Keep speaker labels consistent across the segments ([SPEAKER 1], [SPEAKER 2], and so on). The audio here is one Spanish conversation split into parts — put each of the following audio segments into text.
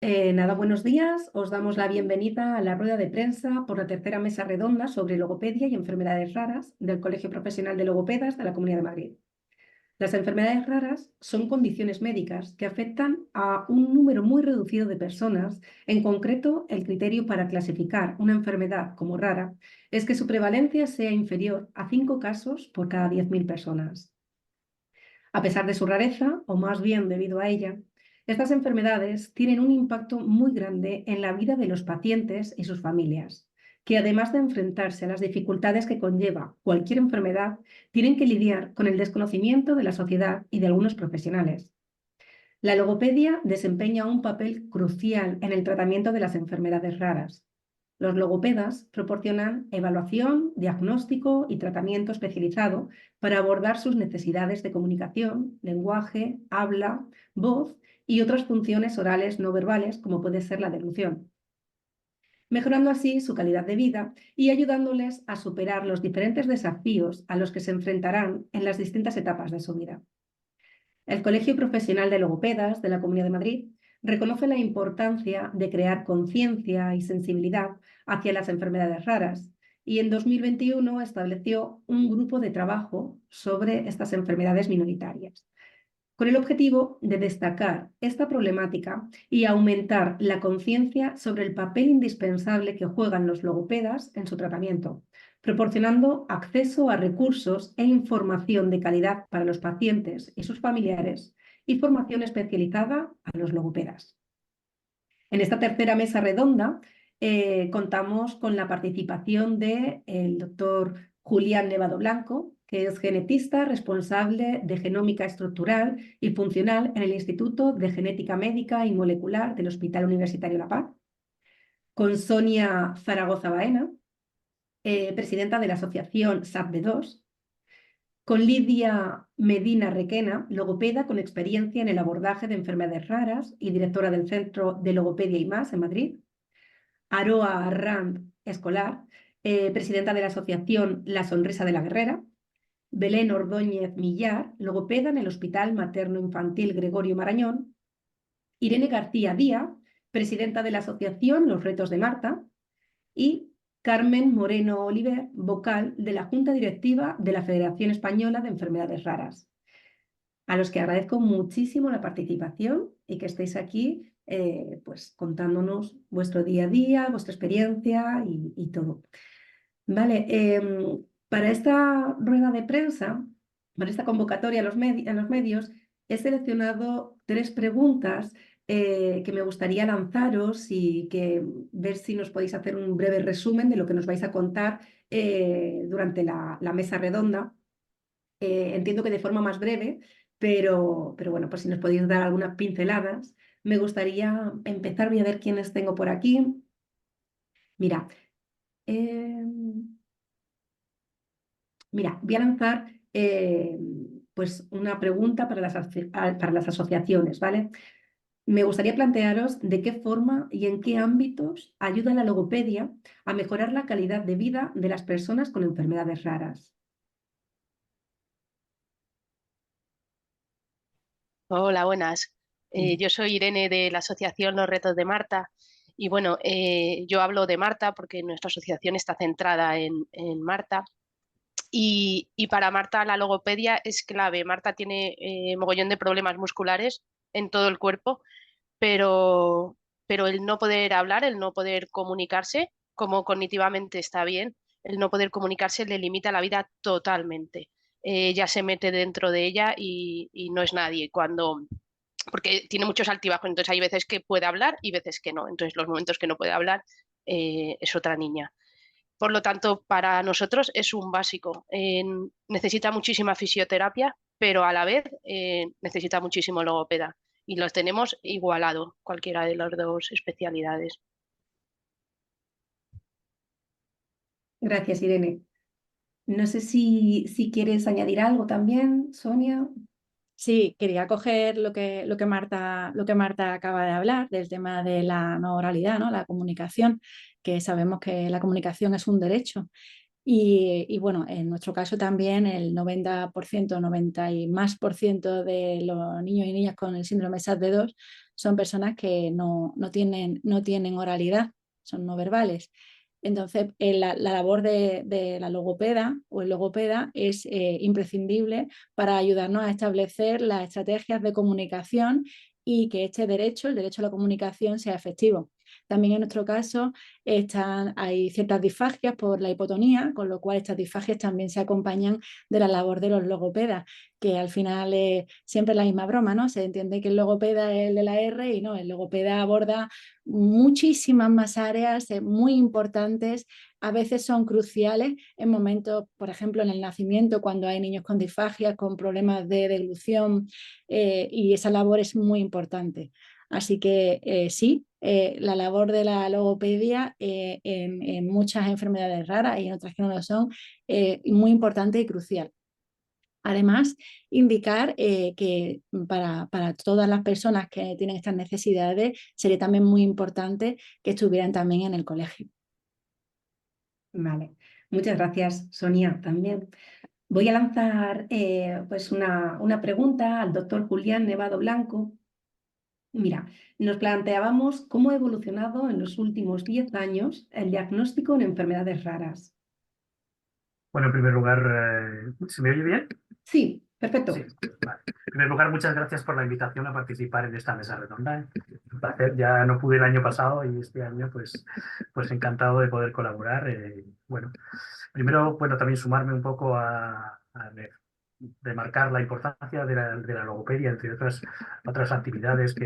[SPEAKER 1] Nada, buenos días. Os damos la bienvenida a la rueda de prensa por la tercera mesa redonda sobre logopedia y enfermedades raras del Colegio Profesional de Logopedas de la Comunidad de Madrid. Las enfermedades raras son condiciones médicas que afectan a un número muy reducido de personas. En concreto, el criterio para clasificar una enfermedad como rara es que su prevalencia sea inferior a 5 casos por cada 10.000 personas. A pesar de su rareza, o más bien debido a ella, estas enfermedades tienen un impacto muy grande en la vida de los pacientes y sus familias, que además de enfrentarse a las dificultades que conlleva cualquier enfermedad, tienen que lidiar con el desconocimiento de la sociedad y de algunos profesionales. La logopedia desempeña un papel crucial en el tratamiento de las enfermedades raras. Los logopedas proporcionan evaluación, diagnóstico y tratamiento especializado para abordar sus necesidades de comunicación, lenguaje, habla, voz y otras funciones orales no verbales, como puede ser la deglución, mejorando así su calidad de vida y ayudándoles a superar los diferentes desafíos a los que se enfrentarán en las distintas etapas de su vida. El Colegio Profesional de Logopedas de la Comunidad de Madrid reconoce la importancia de crear conciencia y sensibilidad hacia las enfermedades raras y en 2021 estableció un grupo de trabajo sobre estas enfermedades minoritarias, con el objetivo de destacar esta problemática y aumentar la conciencia sobre el papel indispensable que juegan los logopedas en su tratamiento, proporcionando acceso a recursos e información de calidad para los pacientes y sus familiares y formación especializada a los logopedas. En esta tercera mesa redonda contamos con la participación del doctor Julián Nevado Blanco, que es genetista responsable de genómica estructural y funcional en el Instituto de Genética Médica y Molecular del Hospital Universitario La Paz, con Sonia Zaragoza Baena, presidenta de la asociación SAPB2, con Lidia Medina Requena, logopeda con experiencia en el abordaje de enfermedades raras y directora del Centro de Logopedia y más en Madrid, Aroa Arrand Escolar, presidenta de la asociación La Sonrisa de la Guerrera, Belén Ordóñez Millar, logopeda en el Hospital Materno Infantil Gregorio Marañón, Irene García Díaz, presidenta de la asociación Los Retos de Marta, y Carmen Moreno Oliver, vocal de la Junta Directiva de la Federación Española de Enfermedades Raras, a los que agradezco muchísimo la participación y que estéis aquí pues contándonos vuestro día a día, vuestra experiencia y todo. Vale, para esta rueda de prensa, para esta convocatoria a los medios, he seleccionado 3 preguntas que me gustaría lanzaros y que ver si nos podéis hacer un breve resumen de lo que nos vais a contar durante la mesa redonda. Entiendo que de forma más breve, pero bueno, pues si nos podéis dar algunas pinceladas. Me gustaría empezar, voy a ver quiénes tengo por aquí. Mira, voy a lanzar pues una pregunta para las asociaciones, ¿vale? Me gustaría plantearos de qué forma y en qué ámbitos ayuda la logopedia a mejorar la calidad de vida de las personas con enfermedades raras.
[SPEAKER 2] Hola, buenas. Yo soy Irene de la Asociación Los Retos de Marta y bueno, yo hablo de Marta porque nuestra asociación está centrada en Marta y para Marta la logopedia es clave. Marta tiene mogollón de problemas musculares en todo el cuerpo, pero, pero el no poder hablar, el no poder comunicarse, como cognitivamente está bien, el no poder comunicarse le limita la vida totalmente. Ya se mete dentro de ella y no es nadie porque tiene muchos altibajos, entonces hay veces que puede hablar y veces que no. Entonces los momentos que no puede hablar es otra niña. Por lo tanto, para nosotros es un básico. Necesita muchísima fisioterapia, pero a la vez necesita muchísimo logopeda. Y los tenemos igualado, cualquiera de las dos especialidades.
[SPEAKER 1] Gracias, Irene. No sé si quieres añadir algo también, Sonia.
[SPEAKER 3] Sí, quería coger lo que Marta acaba de hablar del tema de la no oralidad, ¿no? La comunicación, que sabemos que la comunicación es un derecho. Y bueno, en nuestro caso también el 90%, 90 y más por ciento de los niños y niñas con el síndrome SAD2 son personas que no tienen oralidad, son no verbales. Entonces, la labor de la logopeda o el logopeda es imprescindible para ayudarnos a establecer las estrategias de comunicación y que este derecho, el derecho a la comunicación, sea efectivo. También en nuestro caso hay ciertas disfagias por la hipotonía, con lo cual estas disfagias también se acompañan de la labor de los logopedas, que al final es siempre la misma broma, ¿no? Se entiende que el logopeda es el de la R y no, el logopeda aborda muchísimas más áreas muy importantes, a veces son cruciales en momentos, por ejemplo, en el nacimiento, cuando hay niños con disfagias, con problemas de deglución, y esa labor es muy importante. Así que sí, la labor de la logopedia en muchas enfermedades raras y en otras que no lo son, muy importante y crucial. Además, indicar que para todas las personas que tienen estas necesidades sería también muy importante que estuvieran también en el colegio.
[SPEAKER 1] Vale, muchas gracias, Sonia, también. Voy a lanzar pues una pregunta al doctor Julián Nevado Blanco. Mira, nos planteábamos cómo ha evolucionado en los últimos 10 años el diagnóstico en enfermedades raras.
[SPEAKER 4] Bueno, en primer lugar, ¿se me oye bien?
[SPEAKER 1] Sí, perfecto.
[SPEAKER 4] Sí, vale. En primer lugar, muchas gracias por la invitación a participar en esta mesa redonda. Un placer, ya no pude el año pasado y este año pues encantado de poder colaborar. Bueno, primero, bueno, también sumarme un poco a remarcar la importancia de la logopedia, entre otras actividades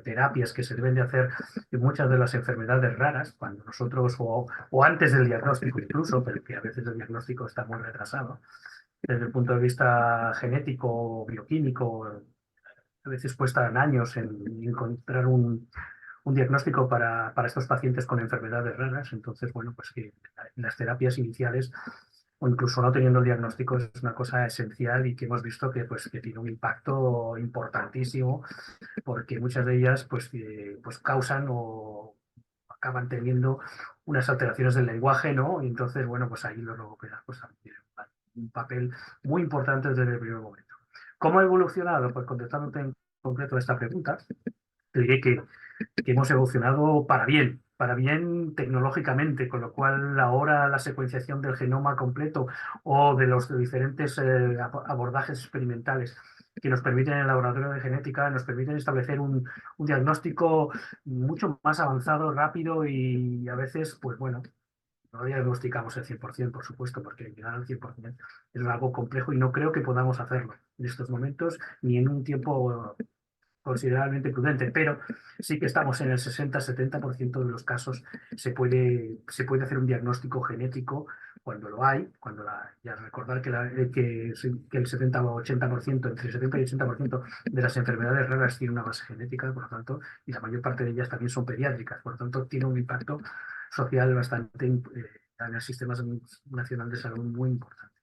[SPEAKER 4] terapias que se deben de hacer en muchas de las enfermedades raras, cuando nosotros, o antes del diagnóstico incluso, pero que a veces el diagnóstico está muy retrasado, desde el punto de vista genético, bioquímico, a veces cuestan años en encontrar un diagnóstico para estos pacientes con enfermedades raras. Entonces, bueno, pues que las terapias iniciales o incluso no teniendo el diagnóstico es una cosa esencial y que hemos visto que tiene un impacto importantísimo, porque muchas de ellas pues causan o acaban teniendo unas alteraciones del lenguaje, ¿no? Y entonces, bueno, pues ahí los logopedas pues tienen un papel muy importante desde el primer momento. ¿Cómo ha evolucionado? Pues contestándote en concreto a esta pregunta, te diré que hemos evolucionado para bien tecnológicamente, con lo cual ahora la secuenciación del genoma completo o de los diferentes abordajes experimentales que nos permiten en el laboratorio de genética, nos permiten establecer un diagnóstico mucho más avanzado, rápido y a veces, pues bueno, no diagnosticamos el 100%, por supuesto, porque llegar al 100% es algo complejo y no creo que podamos hacerlo en estos momentos ni en un tiempo considerablemente prudente, pero sí que estamos en el 60-70% de los casos se puede hacer un diagnóstico genético cuando lo hay, ya recordar que el 70 o 80%, entre el 70 y 80% de las enfermedades raras tiene una base genética, por lo tanto, y la mayor parte de ellas también son pediátricas, por lo tanto, tiene un impacto social bastante en el sistema nacional de salud muy importante.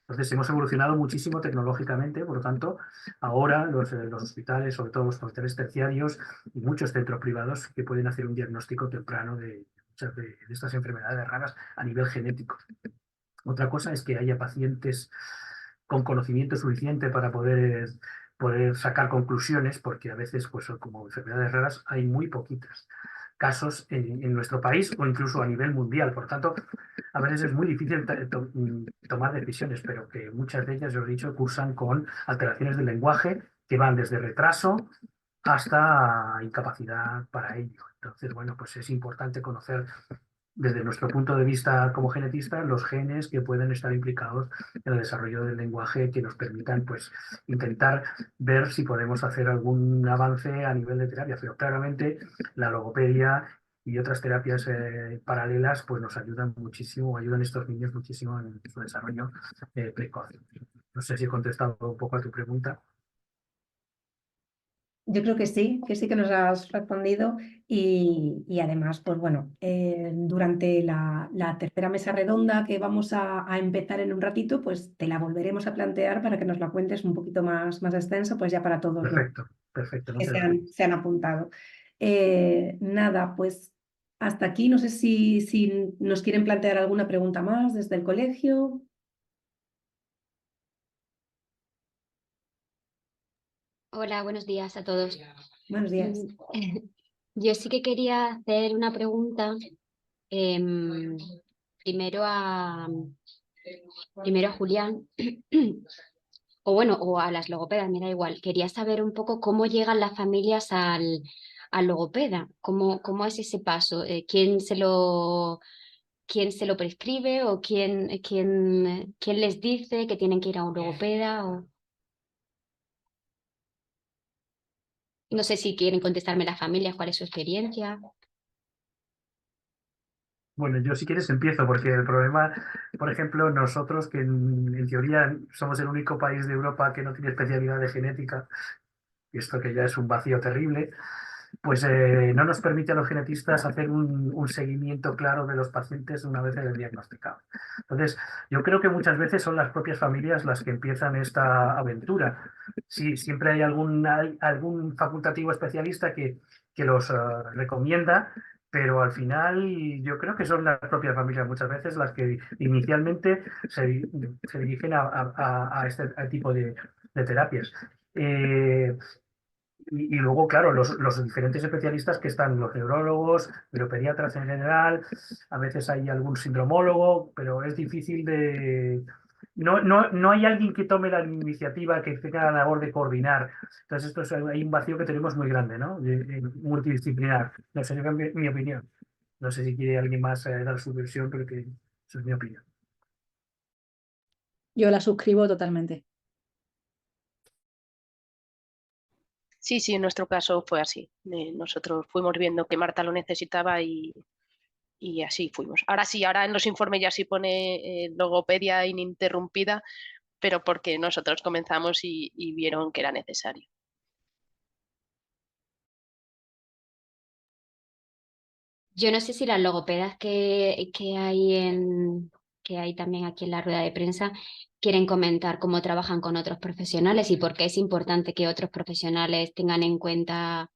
[SPEAKER 4] Entonces, hemos evolucionado muchísimo tecnológicamente, por lo tanto, ahora los hospitales, sobre todo los hospitales terciarios y muchos centros privados que pueden hacer un diagnóstico temprano de muchas de estas enfermedades raras a nivel genético. Otra cosa es que haya pacientes con conocimiento suficiente para poder sacar conclusiones, porque a veces, pues como enfermedades raras, hay muy poquitas casos en nuestro país o incluso a nivel mundial. Por tanto, a veces es muy difícil tomar decisiones, pero que muchas de ellas, yo he dicho, cursan con alteraciones del lenguaje que van desde retraso hasta incapacidad para ello. Entonces, bueno, pues es importante conocer desde nuestro punto de vista como genetistas los genes que pueden estar implicados en el desarrollo del lenguaje que nos permitan pues intentar ver si podemos hacer algún avance a nivel de terapia, pero claramente la logopedia y otras terapias paralelas pues nos ayudan muchísimo, ayudan a estos niños muchísimo en su desarrollo precoz. No sé si he contestado un poco a tu pregunta.
[SPEAKER 1] Yo creo que sí que nos has respondido y además, pues bueno, durante la tercera mesa redonda que vamos a empezar en un ratito, pues te la volveremos a plantear para que nos la cuentes un poquito más extenso, pues ya para todos los
[SPEAKER 4] Perfecto.
[SPEAKER 1] que se han apuntado. Nada, pues hasta aquí, no sé si nos quieren plantear alguna pregunta más desde el colegio.
[SPEAKER 5] Hola, buenos días a todos.
[SPEAKER 1] Buenos días.
[SPEAKER 5] Yo sí que quería hacer una pregunta primero a Julián, o bueno, o a las logopedas, me da igual. Quería saber un poco cómo llegan las familias al logopeda, cómo es ese paso, quién se lo prescribe o quién les dice que tienen que ir a un logopeda. No sé si quieren contestarme las familias, cuál es su experiencia.
[SPEAKER 4] Bueno, yo si quieres empiezo, porque el problema, por ejemplo, nosotros que en teoría somos el único país de Europa que no tiene especialidad de genética, y esto que ya es un vacío terrible, pues no nos permite a los genetistas hacer un seguimiento claro de los pacientes una vez diagnosticado. Entonces, yo creo que muchas veces son las propias familias las que empiezan esta aventura. Sí, siempre hay algún facultativo especialista que los recomienda, pero al final yo creo que son las propias familias muchas veces las que inicialmente se dirigen a este tipo de terapias. Y luego, claro, los diferentes especialistas que están, los neurólogos, neuropediatras en general, a veces hay algún sindromólogo, pero es difícil de... No hay alguien que tome la iniciativa, que tenga la labor de coordinar. Entonces, hay un vacío que tenemos muy grande, ¿no? Multidisciplinar. No sé, esa es mi opinión. No sé si quiere alguien más dar su versión, pero que esa es mi opinión.
[SPEAKER 3] Yo la suscribo totalmente.
[SPEAKER 2] Sí, sí, en nuestro caso fue así. Nosotros fuimos viendo que Marta lo necesitaba y así fuimos. Ahora sí, ahora en los informes ya sí pone logopedia ininterrumpida, pero porque nosotros comenzamos y vieron que era necesario.
[SPEAKER 5] Yo no sé si las logopedas que hay también aquí en la rueda de prensa quieren comentar cómo trabajan con otros profesionales y por qué es importante que otros profesionales tengan en cuenta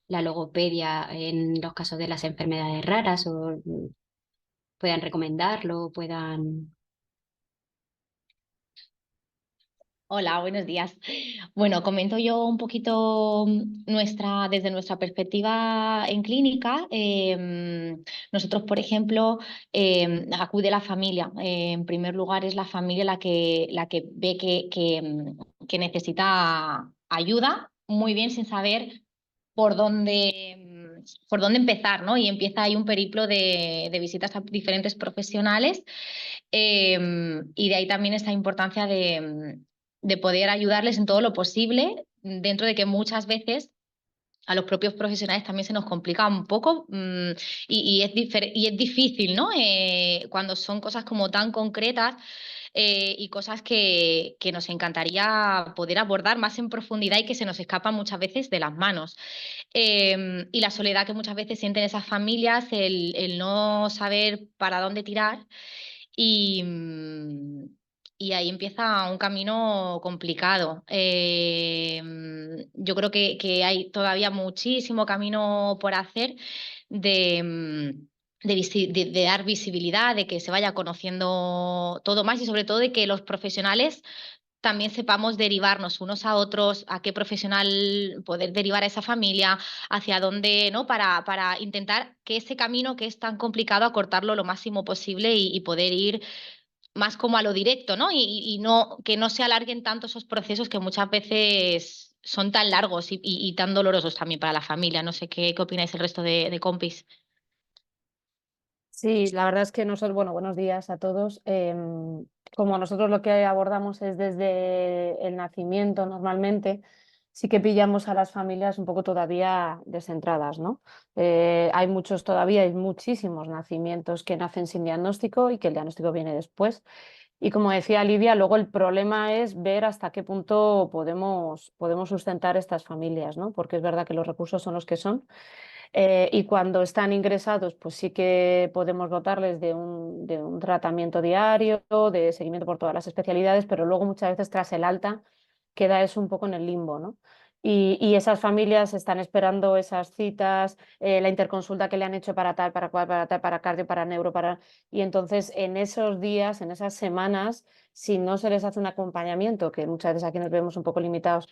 [SPEAKER 5] la logopedia en los casos de las enfermedades raras o puedan recomendarlo, puedan...
[SPEAKER 6] Hola, buenos días. Bueno, comento yo un poquito desde nuestra perspectiva en clínica. Nosotros, por ejemplo, acude la familia. En primer lugar, es la familia la que ve que necesita ayuda, muy bien, sin saber por dónde empezar, ¿no? Y empieza ahí un periplo de visitas a diferentes profesionales. Y de ahí también esta importancia de poder ayudarles en todo lo posible, dentro de que muchas veces a los propios profesionales también se nos complica un poco y es difícil, ¿no? Cuando son cosas como tan concretas y cosas que nos encantaría poder abordar más en profundidad y que se nos escapan muchas veces de las manos. Y la soledad que muchas veces sienten esas familias, el no saber para dónde tirar y, y ahí empieza un camino complicado. Yo creo que hay todavía muchísimo camino por hacer de dar visibilidad, de que se vaya conociendo todo más y sobre todo de que los profesionales también sepamos derivarnos unos a otros, a qué profesional poder derivar a esa familia, hacia dónde, ¿no? Para intentar que ese camino que es tan complicado acortarlo lo máximo posible y poder ir más como a lo directo, ¿no? Y no, que no se alarguen tanto esos procesos que muchas veces son tan largos y tan dolorosos también para la familia. No sé qué opináis el resto de compis.
[SPEAKER 7] Sí, la verdad es que nosotros, bueno, buenos días a todos. Como nosotros lo que abordamos es desde el nacimiento normalmente, sí que pillamos a las familias un poco todavía descentradas, ¿no? Hay hay muchísimos nacimientos que nacen sin diagnóstico y que el diagnóstico viene después. Y como decía Lidia, luego el problema es ver hasta qué punto podemos sustentar estas familias, ¿no? Porque es verdad que los recursos son los que son. Y cuando están ingresados, pues sí que podemos dotarles de un tratamiento diario, de seguimiento por todas las especialidades, pero luego muchas veces tras el alta queda eso un poco en el limbo, ¿no? Y esas familias están esperando esas citas, la interconsulta que le han hecho para tal, para cual, para tal, para cardio, para neuro, para... Y entonces en esos días, en esas semanas, si no se les hace un acompañamiento, que muchas veces aquí nos vemos un poco limitados,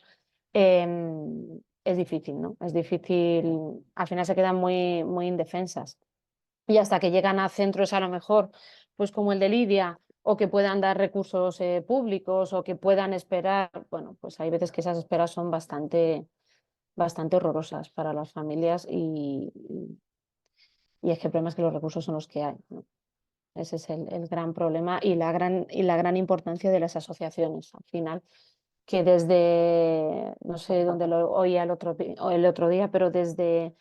[SPEAKER 7] es difícil, ¿no? Es difícil, al final se quedan muy, muy indefensas. Y hasta que llegan a centros a lo mejor, pues como el de Lidia, o que puedan dar recursos públicos, o que puedan esperar, bueno, pues hay veces que esas esperas son bastante horrorosas para las familias y es que el problema es que los recursos son los que hay, ¿no? Ese es el gran problema y la gran importancia de las asociaciones al final, que desde, no sé dónde lo oía el otro día, pero desde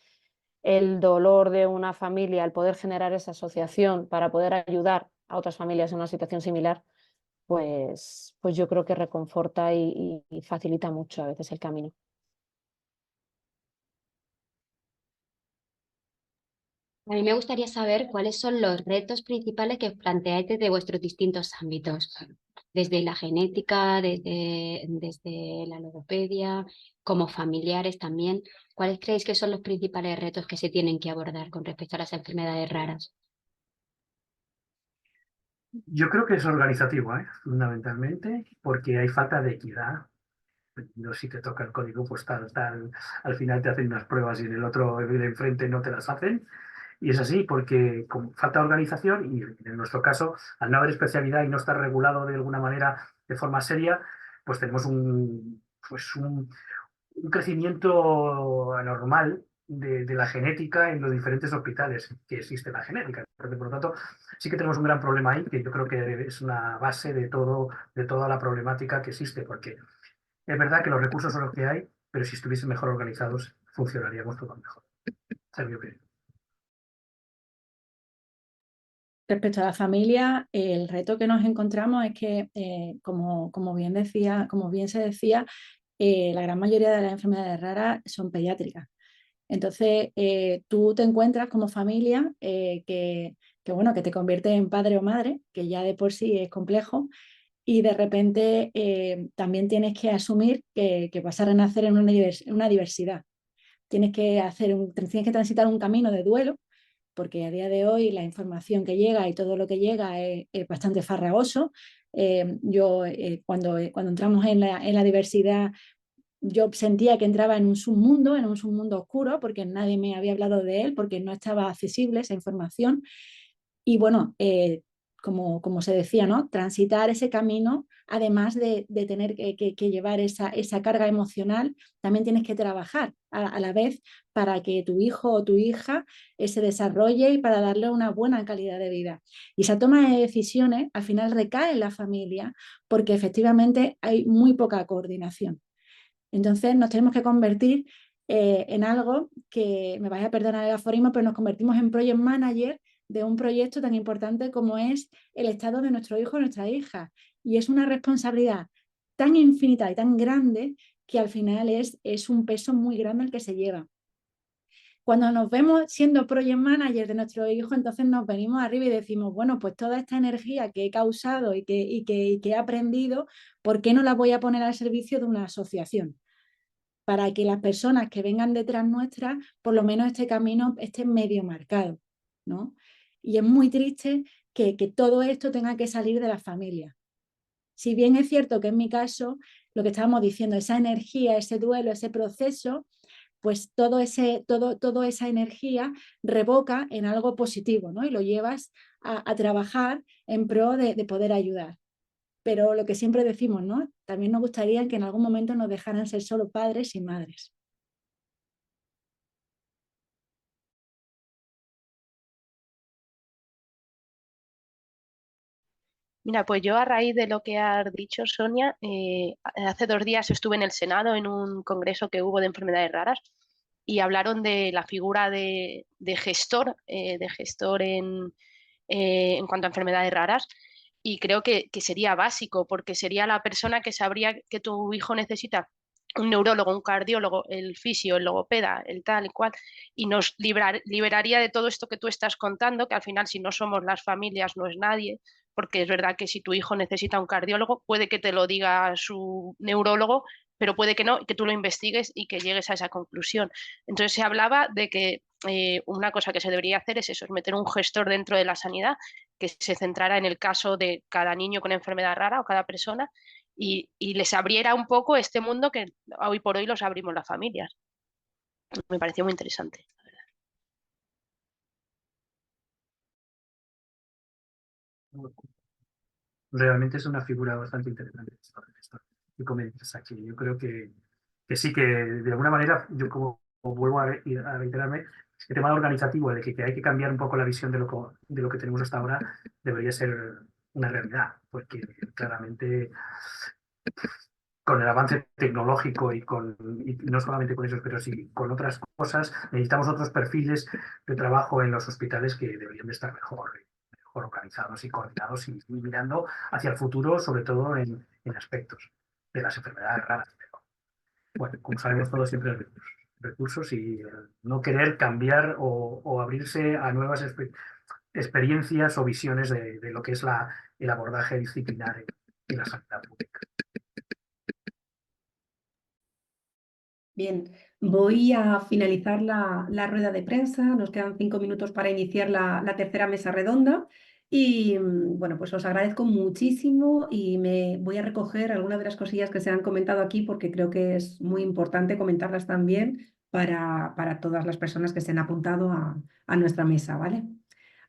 [SPEAKER 7] el dolor de una familia, el poder generar esa asociación para poder ayudar a otras familias en una situación similar, pues yo creo que reconforta y facilita mucho a veces el camino.
[SPEAKER 5] A mí me gustaría saber cuáles son los retos principales que os planteáis desde vuestros distintos ámbitos, desde la genética, desde la logopedia, como familiares también. ¿Cuáles creéis que son los principales retos que se tienen que abordar con respecto a las enfermedades raras?
[SPEAKER 4] Yo creo que es organizativo, fundamentalmente, porque hay falta de equidad. No, si te toca el código postal, al final te hacen unas pruebas y en el otro, de enfrente, no te las hacen. Y es así porque con falta de organización y en nuestro caso, al no haber especialidad y no estar regulado de alguna manera de forma seria, pues tenemos un crecimiento anormal de la genética en los diferentes hospitales que existe la genética. Porque, por lo tanto, sí que tenemos un gran problema ahí, que yo creo que es una base de toda la problemática que existe, porque es verdad que los recursos son los que hay, pero si estuviesen mejor organizados, funcionaríamos todo mejor. Esa es mi opinión.
[SPEAKER 3] Respecto a la familia, el reto que nos encontramos es que, como bien se decía, la gran mayoría de las enfermedades raras son pediátricas. Entonces, tú te encuentras como familia bueno, que te convierte en padre o madre, que ya de por sí es complejo, y de repente también tienes que asumir que vas a renacer en una diversidad. Tienes que transitar un camino de duelo, porque a día de hoy la información que llega y todo lo que llega es bastante farragoso. Cuando entramos en la diversidad, yo sentía que entraba en un submundo oscuro, porque nadie me había hablado de él, porque no estaba accesible esa información. Y bueno, como se decía, ¿no? Transitar ese camino, además de tener que llevar esa carga emocional, también tienes que trabajar a la vez para que tu hijo o tu hija se desarrolle y para darle una buena calidad de vida. Y esa toma de decisiones al final recae en la familia, porque efectivamente hay muy poca coordinación. Entonces nos tenemos que convertir en algo que, me vais a perdonar el aforismo, pero nos convertimos en project manager de un proyecto tan importante como es el estado de nuestro hijo o nuestra hija. Y es una responsabilidad tan infinita y tan grande que al final es un peso muy grande el que se lleva. Cuando nos vemos siendo project manager de nuestro hijo, entonces nos venimos arriba y decimos, bueno, pues toda esta energía que he causado y que he aprendido, ¿por qué no la voy a poner al servicio de una asociación? Para que las personas que vengan detrás nuestras, por lo menos este camino esté medio marcado, ¿no? Y es muy triste que todo esto tenga que salir de la familia. Si bien es cierto que en mi caso, lo que estábamos diciendo, esa energía, ese duelo, ese proceso, pues toda esa energía revoca en algo positivo, ¿no? Y lo llevas a trabajar en pro de poder ayudar. Pero lo que siempre decimos, ¿no? También nos gustaría que en algún momento nos dejaran ser solo padres y madres.
[SPEAKER 2] Mira, pues yo a raíz de lo que has dicho, Sonia, hace 2 días estuve en el Senado en un congreso que hubo de enfermedades raras y hablaron de la figura de gestor en cuanto a enfermedades raras. Y creo que sería básico, porque sería la persona que sabría que tu hijo necesita un neurólogo, un cardiólogo, el fisio, el logopeda, el tal y cual, y nos liberaría de todo esto que tú estás contando, que al final si no somos las familias no es nadie, porque es verdad que si tu hijo necesita un cardiólogo, puede que te lo diga su neurólogo, pero puede que no, y que tú lo investigues y que llegues a esa conclusión. Entonces se hablaba de que una cosa que se debería hacer es eso, es meter un gestor dentro de la sanidad que se centrara en el caso de cada niño con enfermedad rara o cada persona y les abriera un poco este mundo que hoy por hoy los abrimos las familias. Me pareció muy interesante.
[SPEAKER 4] Realmente es una figura bastante interesante esto que comentas aquí. Yo creo que sí, que de alguna manera, yo como vuelvo a reiterarme, el tema organizativo de que hay que cambiar un poco la visión de lo que tenemos hasta ahora debería ser una realidad, porque claramente con el avance tecnológico y no solamente con eso, pero sí con otras cosas, necesitamos otros perfiles de trabajo en los hospitales que deberían de estar mejor organizados y coordinados y mirando hacia el futuro, sobre todo en aspectos de las enfermedades raras. Pero, bueno, como sabemos todos, siempre hay recursos y no querer cambiar o abrirse a nuevas experiencias o visiones de lo que es el abordaje disciplinar en la sanidad pública.
[SPEAKER 1] Bien, voy a finalizar la rueda de prensa. Nos quedan 5 minutos para iniciar la tercera mesa redonda. Y bueno, pues os agradezco muchísimo y me voy a recoger algunas de las cosillas que se han comentado aquí porque creo que es muy importante comentarlas también para todas las personas que se han apuntado a nuestra mesa, ¿vale?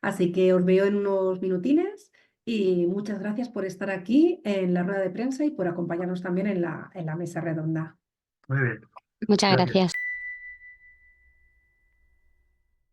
[SPEAKER 1] Así que os veo en unos minutines y muchas gracias por estar aquí en la rueda de prensa y por acompañarnos también en la mesa redonda.
[SPEAKER 4] Muy bien.
[SPEAKER 5] Muchas
[SPEAKER 4] Gracias.
[SPEAKER 5] gracias.